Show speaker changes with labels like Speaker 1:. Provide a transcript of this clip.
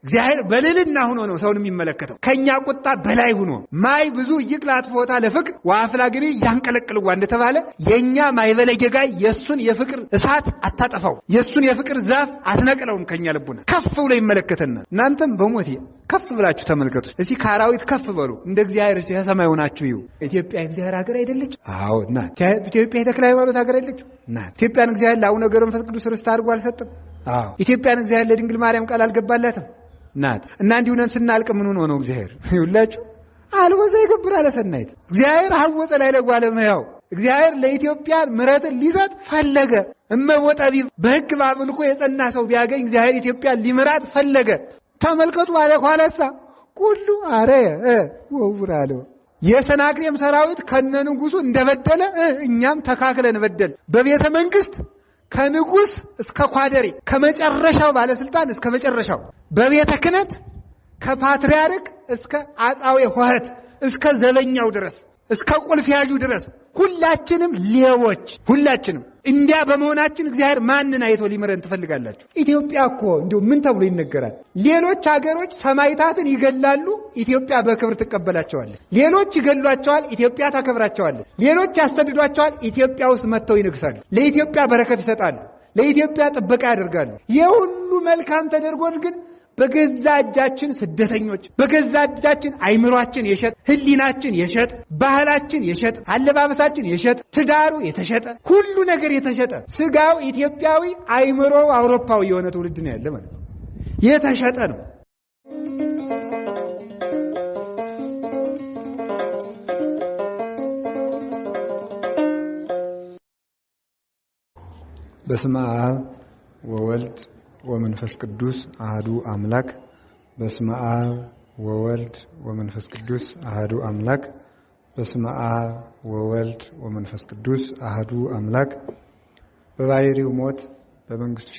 Speaker 1: እግዚአብሔር በልልና ሆኖ ነው ሰውን የሚመለከተው ከኛ ቁጣ በላይ ሆኖ ማይ ብዙ ይቅላት ፎታ ለፍቅር ዋፍላ ግን ያንቀለቅልዋ እንደተባለ የኛ ማይበለገጋይ የሱን የፍቅር እሳት አታጠፋው የሱን የፍቅር ዛፍ አትነቅለውም ከኛ ልቡና ከፍ ብሎ ይመለከተናል እናንተም በሞት ከፍ ብላችሁ ተመልከቱ እስቲ ካራዊት ከፍ በሉ እንደ እግዚአብሔር ሲሰማይ ሆናችሁ ይዩ ኢትዮጵያ እግዚአብሔር ሀገር አይደለች አዎ እናት ኢትዮጵያ የተክለ ሃይማኖት ሀገር አይደለች እናት ኢትዮጵያን እግዚአብሔር ለአቡነ ገብረ መንፈስ ቅዱስ ርስት አድርጎ አልሰጠም አዎ ኢትዮጵያን እግዚአብሔር ለድንግል ማርያም ቃል አልገባላትም እናት እና እንዲሁነን ስናልቅ ምን ሆኖ ነው እግዚአብሔር ይውላችሁ አልወዘ ይገብራል ሰናይት እግዚአብሔር ሐወፀ ላይ ለጓለም ያው እግዚአብሔር ለኢትዮጵያ ምሕረትን ሊሰጥ ፈለገ እመወጣቢ በሕግ ባብልኮ የጸና ሰው ቢያገኝ እግዚአብሔር ኢትዮጵያ ሊምራት ፈለገ ተመልከቱ አለ ኋላሳ ሁሉ አረ ወውራለው የሰናክሬም ሰራዊት ከነንጉሱ እንደበደለ እኛም ተካክለን በደል በቤተ መንግስት ከንጉስ እስከ ኳደሬ ከመጨረሻው ባለስልጣን እስከ መጨረሻው በቤተ ክህነት ከፓትርያርክ እስከ አጻዌ ሆህት እስከ ዘበኛው ድረስ እስከ ቁልፍ ያዡ ድረስ ሁላችንም ሌቦች ሁላችንም እንዲያ በመሆናችን እግዚአብሔር ማንን አይቶ ሊምረን ትፈልጋላችሁ ኢትዮጵያ እኮ እንደው ምን ተብሎ ይነገራል ሌሎች ሀገሮች ሰማይታትን ይገላሉ ኢትዮጵያ በክብር ትቀበላቸዋለች ሌሎች ይገሏቸዋል ኢትዮጵያ ታከብራቸዋለች ሌሎች ያሰድዷቸዋል ኢትዮጵያ ውስጥ መጥተው ይነግሳሉ ለኢትዮጵያ በረከት ይሰጣሉ ለኢትዮጵያ ጥበቃ ያደርጋሉ የሁሉ መልካም ተደርጎን ግን በገዛ እጃችን ስደተኞች በገዛ እጃችን አይምሯችን የሸጥ ህሊናችን የሸጥ ባህላችን የሸጥ አለባበሳችን የሸጥ ትዳሩ የተሸጠ ሁሉ ነገር የተሸጠ ስጋው ኢትዮጵያዊ አይምሮው አውሮፓዊ የሆነ ትውልድ ነው ያለ ማለት ነው የተሸጠ ነው በስመ አብ ወወልድ ወመንፈስ ቅዱስ አሐዱ አምላክ በስመ አብ ወወልድ ወመንፈስ ቅዱስ አሐዱ አምላክ በስመ አብ ወወልድ ወመንፈስ ቅዱስ አሐዱ አምላክ በባሕርዩ ሞት በመንግስቱ